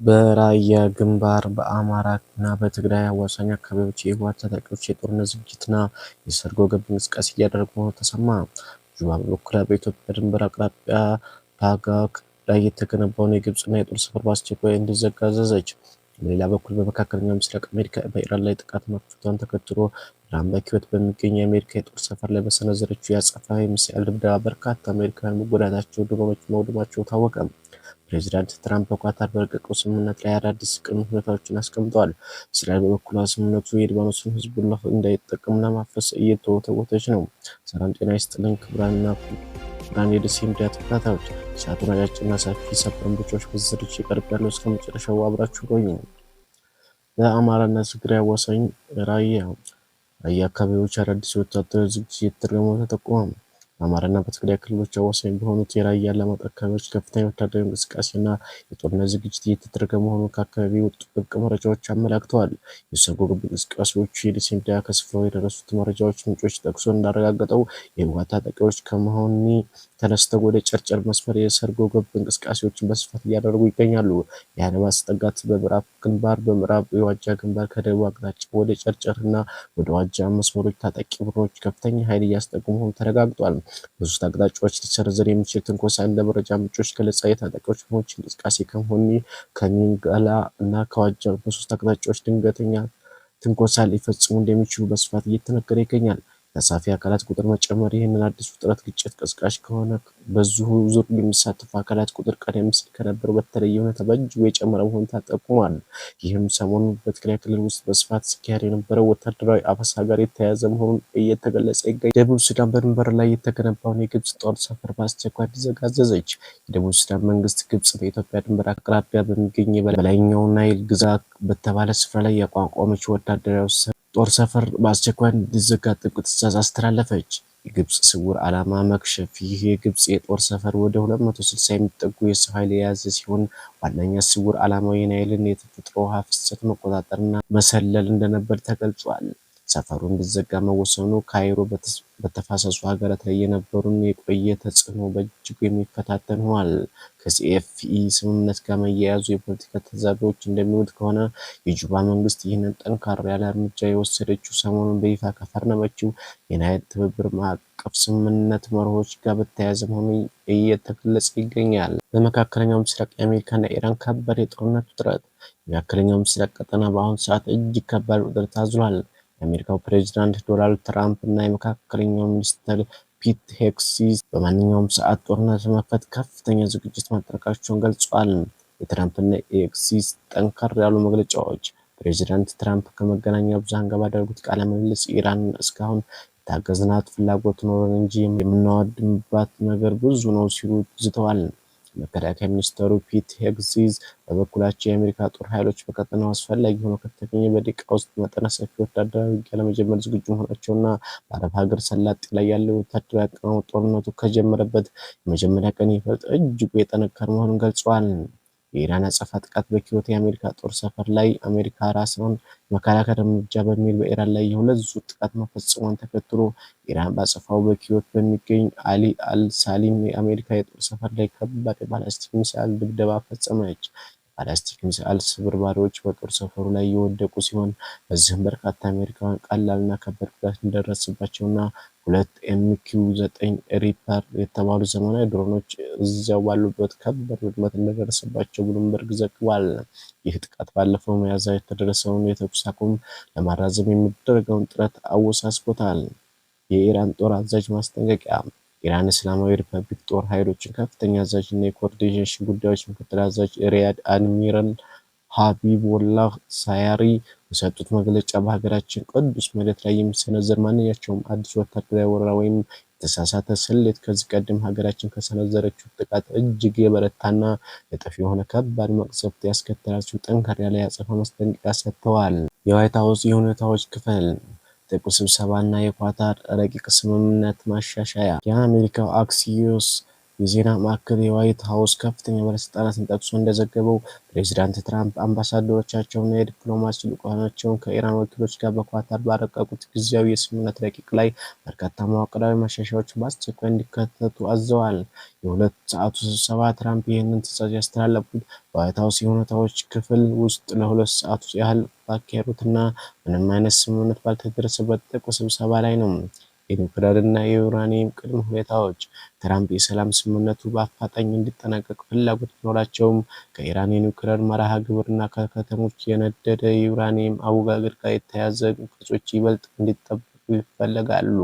በራያ ግንባር በአማራና በትግራይ አዋሳኝ አካባቢዎች የህወሓት ታጣቂዎች የጦርነት ዝግጅትና የሰርጎ ገብ እንቅስቃሴ እያደረጉ መሆኑ ተሰማ። ጁባ በበኩሏ በኢትዮጵያ ድንበር አቅራቢያ ፓጋክ ላይ የተገነባውን የግብፅና የጦር ሰፈር በአስቸኳይ እንዲዘጋ አዘዘች። በሌላ በኩል በመካከለኛው ምስራቅ አሜሪካ በኢራን ላይ ጥቃት መክፈቷን ተከትሎ ኢራን በኩዌት በሚገኝ የአሜሪካ የጦር ሰፈር ላይ በሰነዘረችው የአጸፋ የሚሳኤል ድብደባ በርካታ አሜሪካውያን መጎዳታቸው፣ ድሮኖች መውደማቸው ታወቀ። ፕሬዚዳንት ትራምፕ በኳታር በረቀቀው ስምምነት ላይ አዳዲስ ቅድመ ሁኔታዎችን አስቀምጠዋል። እስራኤል በበኩሏ ስምምነቱ የሊባኖስን ሂዝቦላህ እንዳይጠቀም ለማፈስ እየተወተወተች ነው። ሰላም ጤና ይስጥልን ክቡራንና ክቡራን የደሴ ሚዲያ ተከታታዮች፣ ሰዓቱን አጫጭርና ሰፊ ሰበር መረጃዎች በዝርዝር ይቀርባሉ። እስከ መጨረሻው አብራችሁ ቆዩ። በአማራና ትግራይ አዋሳኝ ራያ አካባቢዎች አዳዲስ ወታደራዊ ዝግጅት እየተደረገ መሆኑ ተጠቆመ። በአማራና በትግራይ ክልሎች አዋሳኝ በሆኑት የራያ አላማጣ አካባቢዎች ከፍተኛ ወታደራዊ እንቅስቃሴና የጦርነት ዝግጅት እየተደረገ መሆኑን ከአካባቢው የወጡ ጥብቅ መረጃዎች አመላክተዋል። የሰርጎ ገብ እንቅስቃሴዎቹ የደሴ ሚዲያ ከስፍራው የደረሱት መረጃዎች ምንጮች ጠቅሶ እንዳረጋገጠው የህወሓት ታጣቂዎች ከመሆኒ ተነስተው ወደ ጨርጨር መስመር የሰርጎ ገብ እንቅስቃሴዎችን በስፋት እያደረጉ ይገኛሉ። የአድማስ ጠጋት በምዕራብ ግንባር፣ በምዕራብ የዋጃ ግንባር፣ ከደቡብ አቅጣጫ ወደ ጨርጨርና ወደ ዋጃ መስመሮች ታጣቂ ቡድኖች ከፍተኛ ኃይል እያስጠጉ መሆኑ ተረጋግጧል። በሶስት አቅጣጫዎች ሊሰነዘር የሚችል ትንኮሳ እንደ መረጃ ምንጮች ገለጻ የታጣቂዎች ቡድኖች እንቅስቃሴ ከመሆኒ፣ ከሚንጋላ እና ከዋጃ በሶስት አቅጣጫዎች ድንገተኛ ትንኮሳ ሊፈጽሙ እንደሚችሉ በስፋት እየተነገረ ይገኛል። ተሳታፊ አካላት ቁጥር መጨመር ይህንን አዲስ ውጥረት ግጭት ቀስቃሽ ከሆነ በዚሁ ዙር የሚሳተፉ አካላት ቁጥር ቀደም ሲል ከነበረው በተለየ ሁኔታ በእጅጉ የጨመረ መሆኑ ተጠቁሟል። ይህም ሰሞኑን በትግራይ ክልል ውስጥ በስፋት ሲካሄድ የነበረው ወታደራዊ አፈሳ ጋር የተያያዘ መሆኑን እየተገለጸ ይገኛል። ደቡብ ሱዳን በድንበር ላይ የተገነባውን የግብፅ ጦር ሰፈር በአስቸኳይ እንዲዘጋ አዘዘች። የደቡብ ሱዳን መንግስት ግብፅ በኢትዮጵያ ድንበር አቅራቢያ በሚገኝ በላይኛው ናይል ግዛት በተባለ ስፍራ ላይ ያቋቋመች ወታደራዊ ጦር ሰፈር በአስቸኳይ እንዲዘጋ ጥብቅ ትዕዛዝ አስተላለፈች። የግብፅ ስውር ዓላማ መክሸፍ። ይህ የግብፅ የጦር ሰፈር ወደ 260 የሚጠጉ የሰው ኃይል የያዘ ሲሆን ዋነኛ ስውር ዓላማው የናይልን የተፈጥሮ ውሃ ፍሰት መቆጣጠርና መሰለል እንደነበር ተገልጿል። ሰፈሩ እንዲዘጋ መወሰኑ ካይሮ በተፋሰሱ ሀገራት ላይ የነበሩን የቆየ ተጽዕኖ በእጅጉ የሚፈታተን ሆኗል። ከሲኤፍኢ ስምምነት ጋር መያያዙ የፖለቲካ ታዛቢዎች እንደሚሉት ከሆነ የጁባ መንግስት ይህንን ጠንካራ ያለ እርምጃ የወሰደችው ሰሞኑን በይፋ ከፈረመችው የናይል ትብብር ማዕቀፍ ስምምነት መርሆች ጋር በተያያዘ መሆኑ እየተገለጸ ይገኛል። በመካከለኛው ምስራቅ የአሜሪካና ኢራን ከባድ የጦርነት ውጥረት። የመካከለኛው ምስራቅ ቀጠና በአሁኑ ሰዓት እጅግ ከባድ ውጥረት አዝሏል። የአሜሪካው ፕሬዚዳንት ዶናልድ ትራምፕ እና የመካከለኛው ሚኒስትር ፒት ሄግሴት በማንኛውም ሰዓት ጦርነት ለመክፈት ከፍተኛ ዝግጅት ማድረጋቸውን ገልጸዋል። የትራምፕና የሄግሴት ጠንከር ያሉ መግለጫዎች። ፕሬዚዳንት ትራምፕ ከመገናኛ ብዙሃን ጋር ባደረጉት ቃለ ምልልስ ኢራን እስካሁን የታገዝናት ፍላጎት ኖረን እንጂ የምናወድምባት ነገር ብዙ ነው ሲሉ ዝተዋል። መከላከያ ሚኒስትሩ ፒት ሄግሴት በበኩላቸው የአሜሪካ ጦር ኃይሎች በቀጠናው አስፈላጊ ሆኖ ከተገኘ በደቂቃ ውስጥ መጠነ ሰፊ ወታደራዊ ውጊያ ለመጀመር ዝግጁ መሆናቸውና በአረብ ሀገር ሰላጤ ላይ ያለው ወታደራዊ አቀማመጥ ጦርነቱ ከጀመረበት የመጀመሪያ ቀን ይበልጥ እጅጉ የጠነከረ መሆኑን ገልጸዋል። የኢራን አጸፋ ጥቃት በኩዌት የአሜሪካ ጦር ሰፈር ላይ አሜሪካ ራስን መከላከል እርምጃ በሚል በኢራን ላይ የሁለት ዙር ጥቃት መፈጸሟን ተከትሎ ኢራን ባጸፋው በኩዌት በሚገኝ አሊ አልሳሊም የአሜሪካ የጦር ሰፈር ላይ ከባድ የባላስቲክ ሚሳይል ድብደባ ፈጸመች። የባላስቲክ ሚሳይል ስብርባሪዎች በጦር ሰፈሩ ላይ የወደቁ ሲሆን በዚህም በርካታ አሜሪካውያን ቀላልና ከባድ ጉዳት እንደደረሰባቸውና ሁለት MQ-9 ሪፐር የተባሉ ዘመናዊ ድሮኖች እዚያው ባሉበት ከባድ ውድመት እንደደረሰባቸው ብሉምበርግ ዘግቧል። ይህ ጥቃት ባለፈው ሚያዝያ የተደረሰውን የተኩስ አቁም ለማራዘም የሚደረገውን ጥረት አወሳስቦታል። የኢራን ጦር አዛዥ ማስጠንቀቂያ። ኢራን እስላማዊ ሪፐብሊክ ጦር ኃይሎችን ከፍተኛ አዛዥ እና የኮኦርዲኔሽን ጉዳዮች ምክትል አዛዥ ሪያድ አድሚራል ሀቢቦላህ ሳያሪ በሰጡት መግለጫ በሀገራችን ቅዱስ መሬት ላይ የሚሰነዘር ማንኛቸውም አዲስ ወታደራዊ ወረራ ወይም የተሳሳተ ስሌት ከዚህ ቀደም ሀገራችን ከሰነዘረችው ጥቃት እጅግ የበረታና እጥፍ የሆነ ከባድ መቅሰፍት ያስከትላል ሲሉ ጠንከር ያለ የአጸፋ ማስጠንቀቂያ ሰጥተዋል። የዋይት ሀውስ የሁኔታዎች ክፍል ጥቁር ስብሰባና የኳታር ረቂቅ ስምምነት ማሻሻያ። የአሜሪካው አክሲዮስ የዜና ማዕከል የዋይት ሀውስ ከፍተኛ ባለስልጣናትን ጠቅሶ እንደዘገበው ፕሬዚዳንት ትራምፕ አምባሳደሮቻቸውና የዲፕሎማሲ ልዑካናቸውን ከኢራን ወኪሎች ጋር በኳታር ባረቀቁት ጊዜያዊ የስምምነት ረቂቅ ላይ በርካታ መዋቅራዊ ማሻሻያዎች በአስቸኳይ እንዲካተቱ አዘዋል። የሁለት ሰዓቱ ስብሰባ ትራምፕ ይህንን ትዕዛዝ ያስተላለፉት በዋይት ሀውስ የሁኔታዎች ክፍል ውስጥ ለሁለት ሰዓት ያህል ባካሄዱትና ምንም አይነት ስምምነት ባልተደረሰበት ጥብቅ ስብሰባ ላይ ነው። የኒውክሌርና የዩራኒየም ቅድመ ሁኔታዎች ትራምፕ የሰላም ስምምነቱ በአፋጣኝ እንዲጠናቀቅ ፍላጎት ቢኖራቸውም ከኢራን የኒውክሌር መርሃ ግብርና ከከተሞች የነደደ የዩራኒየም አወጋገድ ጋር የተያያዙ አንቀጾች ይበልጥ እንዲጠበቁ ይፈልጋሉ።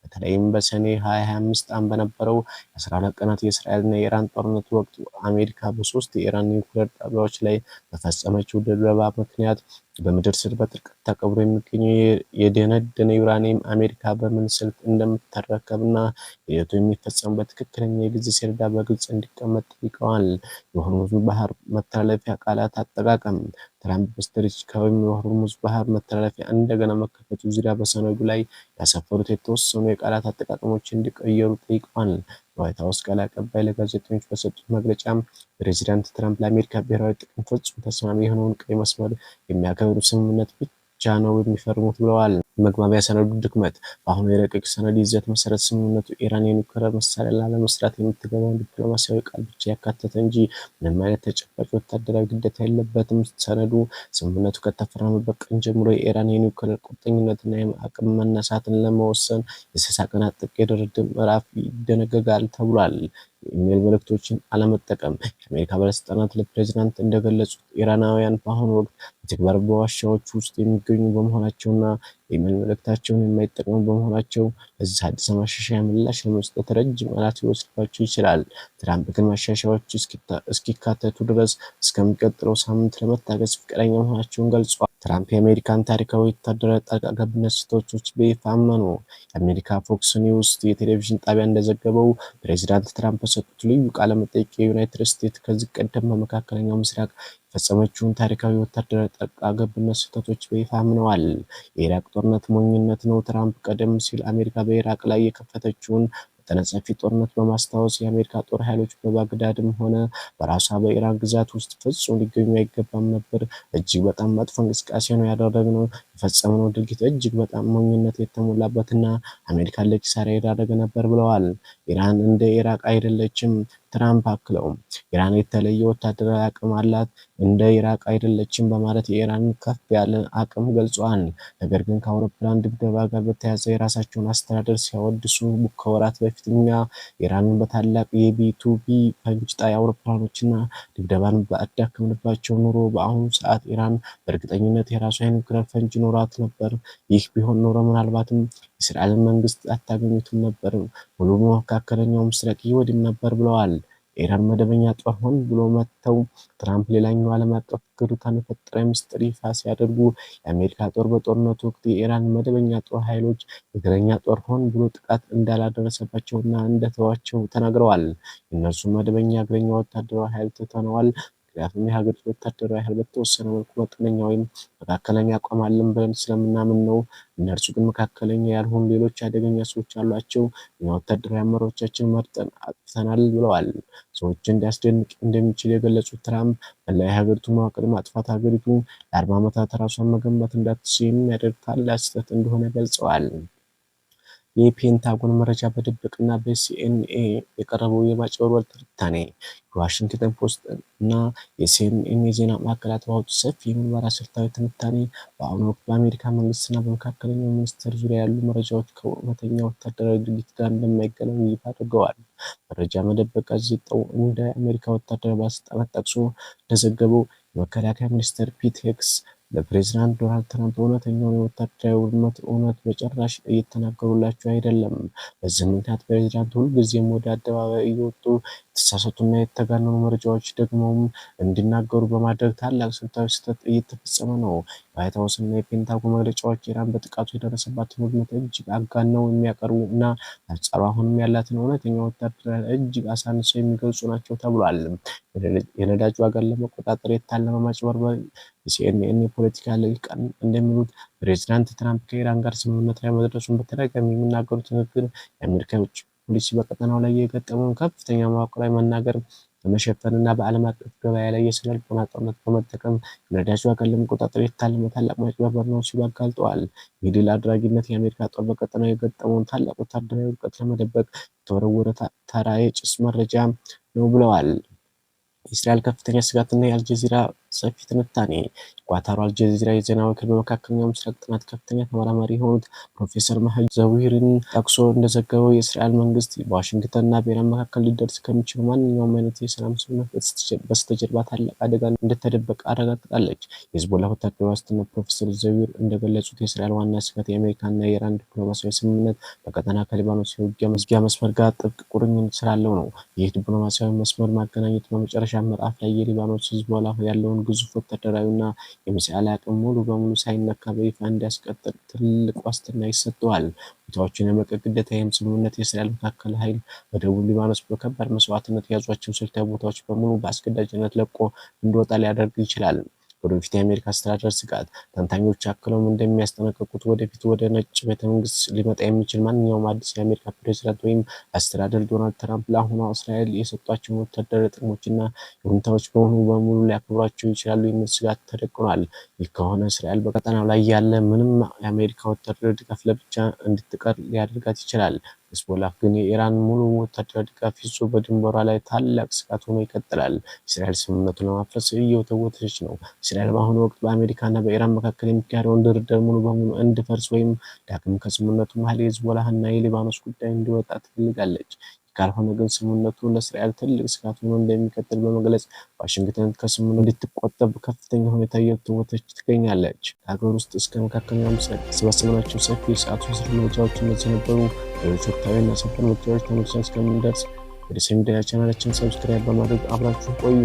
በተለይም በሰኔ 2025 በነበረው የ12 ቀናት የእስራኤልና የኢራን ጦርነት ወቅት አሜሪካ በሶስት የኢራን ኒውክሌር ጣቢያዎች ላይ በፈጸመችው ድብደባ ምክንያት በምድር ስር በጥልቀት ተቀብሮ የሚገኘው የደነደነ ዩራኒየም አሜሪካ በምን ስልት እንደምትረከብና ሂደቱ የሚፈጸምበት ትክክለኛ የጊዜ ሰሌዳ በግልጽ እንዲቀመጥ ጠይቀዋል። የሆርሙዝ ባህር መተላለፊያ ቃላት አጠቃቀም ትራምፕ በስትራቴጂካዊ የሆርሙዝ ባህር መተላለፊያ እንደገና መከፈቱ ዙሪያ በሰነዱ ላይ ያሰፈሩት የተወሰኑ የቃላት አጠቃቀሞች እንዲቀየሩ ጠይቀዋል። የዋይት ሀውስ ቃል አቀባይ ለጋዜጠኞች በሰጡት መግለጫ ፕሬዚዳንት ትራምፕ ለአሜሪካ ብሔራዊ ጥቅም ፍጹም ተስማሚ የሆነውን ቀይ መስመር የሚያከብሩ ስምምነት ብቻ ነው የሚፈርሙት ብለዋል። መግባቢያ ሰነዱ ድክመት በአሁኑ የረቂቅ ሰነድ ይዘት መሰረት ስምምነቱ ኢራን የኒውክሌር መሳሪያ ላለመስራት የምትገባውን ዲፕሎማሲያዊ ቃል ብቻ ያካተተ እንጂ ምንም አይነት ተጨባጭ ወታደራዊ ግዴታ የለበትም። ሰነዱ ስምምነቱ ከተፈረመበት ቀን ጀምሮ የኢራን የኒውክሌር ቁርጠኝነትና የማዕቀብ መነሳትን ለመወሰን የ60 ቀናት ጥብቅ የድርድር ምዕራፍ ይደነግጋል ተብሏል። የኢሜል መልእክቶችን አለመጠቀም የአሜሪካ ባለስልጣናት ለፕሬዚዳንት እንደገለጹት ኢራናውያን በአሁኑ ወቅት በተግባር በዋሻዎች ውስጥ የሚገኙ በመሆናቸውና የኢሜል መልእክታቸውን የማይጠቀሙ በመሆናቸው ለዚህ አዲስ ማሻሻያ ምላሽ ለመስጠት ረጅም ቀናት ሊወስድባቸው ይችላል። ትራምፕ ግን ማሻሻያዎቹ እስኪካተቱ ድረስ እስከሚቀጥለው ሳምንት ለመታገስ ፈቃደኛ መሆናቸውን ገልጸዋል። ትራምፕ የአሜሪካን ታሪካዊ ወታደራዊ ጣልቃ ገብነት ስህተቶች በይፋ አመኑ። የአሜሪካ ፎክስ ኒውስ የቴሌቪዥን ጣቢያ እንደዘገበው ፕሬዚዳንት ትራምፕ በሰጡት ልዩ ቃለ መጠይቅ የዩናይትድ ስቴትስ ከዚህ ቀደም በመካከለኛው ምስራቅ የፈጸመችውን ታሪካዊ ወታደራዊ ጣልቃ ገብነት ስህተቶች በይፋ አምነዋል። የኢራቅ ጦርነት ሞኝነት ነው። ትራምፕ ቀደም ሲል አሜሪካ በኢራቅ ላይ የከፈተችውን መጠነ ሰፊ ጦርነት በማስታወስ የአሜሪካ ጦር ኃይሎች በባግዳድም ሆነ በራሷ በኢራን ግዛት ውስጥ ፍጹም ሊገኙ አይገባም ነበር። እጅግ በጣም መጥፎ እንቅስቃሴ ነው ያደረግነው። የፈጸምነው ድርጊት እጅግ በጣም ሞኝነት የተሞላበትና አሜሪካን ለኪሳራ የዳረገ ነበር ብለዋል። ኢራን እንደ ኢራቅ አይደለችም። ትራምፕ አክለውም ኢራን የተለየ ወታደራዊ አቅም አላት፣ እንደ ኢራቅ አይደለችም በማለት የኢራንን ከፍ ያለ አቅም ገልጸዋል። ነገር ግን ከአውሮፕላን ድብደባ ጋር በተያያዘ የራሳቸውን አስተዳደር ሲያወድሱ ከወራት በፊት እኛ ኢራንን በታላቅ የቢ2ቢ ፈንጅ ጣይ አውሮፕላኖችና ድብደባን ባዳከምንባቸው ኑሮ በአሁኑ ሰዓት ኢራን በእርግጠኝነት የራሷ የኒውክሌር ፈንጅ ኖራት ነበር። ይህ ቢሆን ኖሮ ምናልባትም የእስራኤልን መንግስት አታገኙትም ነበር፣ ሙሉ መካከለኛው ምስራቅ ይወድም ነበር ብለዋል። የኢራን መደበኛ ጦር ሆን ብሎ መተው ትራምፕ ሌላኛው ዓለም አቀፍ ግሩታን የፈጠረ ምስጢር ይፋ ሲያደርጉ የአሜሪካ ጦር በጦርነቱ ወቅት የኢራን መደበኛ ጦር ኃይሎች የእግረኛ ጦር ሆን ብሎ ጥቃት እንዳላደረሰባቸውና እንደተዋቸው ተናግረዋል። የእነርሱ መደበኛ እግረኛ ወታደራዊ ኃይል ትተነዋል፣ ምክንያቱም የሀገሪቱ ወታደራዊ ኃይል በተወሰነ መልኩ መጠነኛ ወይም መካከለኛ አቋም አለን ብለን ስለምናምን ነው። እነርሱ ግን መካከለኛ ያልሆኑ ሌሎች አደገኛ ሰዎች አሏቸው። እኛ ወታደራዊ አመራሮቻችን መርጠን አጥፍተናል ብለዋል። ሰዎችን ሊያስደንቅ እንደሚችል የገለጹት ትራምፕ መላ የሀገሪቱ መዋቅር ማጥፋት ሀገሪቱ ለ40 ዓመታት ራሷን መገንባት እንዳትችል የሚያደርግ ታላቅ ስህተት እንደሆነ ገልጸዋል። የፔንታጎን መረጃ በድብቅና በሲኤንኤ የቀረበው የማጭበርበር ትንታኔ የዋሽንግተን ፖስት እና የሲኤንኤን የዜና ማዕከላት ባወጡት ሰፊ የምርመራ ስልታዊ ትንታኔ በአሁኑ ወቅት በአሜሪካ መንግስትና በመካከለኛው ሚኒስቴር ዙሪያ ያሉ መረጃዎች ከእውነተኛ ወታደራዊ ድርጊት ጋር እንደማይገናኙ ይፋ አድርገዋል። መረጃ መደበቅ ጋዜጣው እንደ አሜሪካ ወታደራዊ ባለስልጣናት ጠቅሶ እንደዘገበው የመከላከያ ሚኒስትር ፒት ሄግሴት ለፕሬዚዳንት ዶናልድ ትራምፕ እውነተኛውን የወታደራዊ ውድመት እውነት በጭራሽ እየተናገሩላቸው አይደለም። በዚህ ምክንያት ፕሬዚዳንቱ ሁልጊዜም ወደ አደባባይ እየወጡ የተሳሳቱና የተጋነኑ መረጃዎች ደግሞም እንዲናገሩ በማድረግ ታላቅ ስልታዊ ስህተት እየተፈጸመ ነው። የዋይት ሀውስ እና የፔንታጎን መግለጫዎች ኢራን በጥቃቱ የደረሰባትን ውድመት እጅግ አጋነው የሚያቀርቡ እና አንጻሩ አሁንም ያላትን እውነተኛ ወታደራዊ እጅግ አሳንሰው የሚገልጹ ናቸው ተብሏል። የነዳጅ ዋጋን ለመቆጣጠር የታለመ ማጭበርበር የሲኤንኤን የፖለቲካ ልሂቃን እንደሚሉት ፕሬዚዳንት ትራምፕ ከኢራን ጋር ስምምነት ላይ መድረሱን በተደጋጋሚ የሚናገሩት ንግግር የአሜሪካ የውጭ ፖሊሲ በቀጠናው ላይ የገጠመውን ከፍተኛ መዋቅራዊ መናገር በመሸፈንና በዓለም አቀፍ ገበያ ላይ የስነ ልቦና ጦርነት በመጠቀም የነዳጅ ዋጋን ለመቆጣጠር የታለመ ታላቅ ማጭበርበር ነው ሲሉ አጋልጠዋል። ይህ ድል አድራጊነት የአሜሪካ ጦር በቀጠናው የገጠመውን ታላቅ ወታደራዊ ውድቀት ለመደበቅ የተወረወረ ተራ የጭስ መረጃ ነው ብለዋል። የእስራኤል ከፍተኛ ስጋትና የአልጀዚራ ሰፊ ትንታኔ። ኳታሩ አልጀዚራ የዜና ወኪል በመካከለኛው ምስራቅ ጥናት ከፍተኛ ተመራማሪ የሆኑት ፕሮፌሰር መሐመድ ዘዊርን ጠቅሶ እንደዘገበው የእስራኤል መንግስት በዋሽንግተንና በኢራን መካከል ሊደርስ ከሚችል ማንኛውም አይነት የሰላም ስምምነት በስተጀርባ ታላቅ አደጋ እንደተደበቀ አረጋግጣለች። የሂዝቦላ ወታደራዊ ዋስትና ፕሮፌሰር ዘዊር እንደገለጹት የእስራኤል ዋና ስጋት የአሜሪካና የኢራን ዲፕሎማሲያዊ ስምምነት በቀጠና ከሊባኖስ የውጊያ መስመር ጋር ጥብቅ ቁርኝት ስላለው ነው። ይህ ዲፕሎማሲያዊ መስመር ማገናኘት በመጨረሻ ምዕራፍ ላይ የሊባኖስ ሂዝቦላ ያለውን ግዙፍ ወታደራዊና የሚሳኤል አቅም ሙሉ በሙሉ ሳይነካ በይፋ እንዲያስቀጥል ትልቅ ዋስትና ይሰጠዋል። ቦታዎችን የመልቀቅ ግዴታ። ይህም ስምምነት የእስራኤል መከላከያ ኃይል በደቡብ ሊባኖስ በከባድ መስዋዕትነት የያዟቸውን ስልታዊ ቦታዎች በሙሉ በአስገዳጅነት ለቆ እንዲወጣ ሊያደርግ ይችላል። ወደፊት የአሜሪካ አስተዳደር ስጋት። ተንታኞች አክለውም እንደሚያስጠነቅቁት ወደፊት ወደ ነጭ ቤተመንግስት ሊመጣ የሚችል ማንኛውም አዲስ የአሜሪካ ፕሬዝዳንት ወይም አስተዳደር ዶናልድ ትራምፕ ለአሁኗ እስራኤል የሰጧቸውን ወታደራዊ ጥቅሞችና ይሁንታዎች በሙሉ ሊያከብሯቸው ይችላሉ የሚል ስጋት ተደቅኗል። ይህ ከሆነ እስራኤል በቀጠናው ላይ ያለ ምንም የአሜሪካ ወታደራዊ ድጋፍ ለብቻ እንድትቀር ሊያደርጋት ይችላል። ሂዝቦላ ግን የኢራን ሙሉ ወታደራዊ ድጋፍ ይዞ በድንበሯ ላይ ታላቅ ስጋት ሆኖ ይቀጥላል። እስራኤል ስምምነቱን ለማፍረስ እየወተወተች ነው። እስራኤል በአሁኑ ወቅት በአሜሪካና በኢራን መካከል የሚካሄደውን ድርድር ሙሉ በሙሉ እንዲፈርስ ወይም ዳግም ከስምምነቱ መሀል የሂዝቦላና የሊባኖስ ጉዳይ እንዲወጣ ትፈልጋለች። ካልሆነ ግን ስምምነቱ ለእስራኤል ትልቅ ስጋት ሆኖ እንደሚቀጥል በመግለጽ ዋሽንግተን ከስምምነቱ እንድትቆጠብ ከፍተኛ ሁኔታ እየወተወተች ትገኛለች። ከሀገር ውስጥ እስከ መካከለኛው ምስራቅ የሰበሰብናቸው ሰፊ የሰዓቱ ዝርዝር መረጃዎች እነዚህ ነበሩ። ሌሎች ወቅታዊና ሰበር መረጃዎች ተመልሰን እስከምንደርስ ወደ ሰሚ ሚዲያ ቻናላችን ሰብስክራይብ በማድረግ አብራችሁ ቆዩ።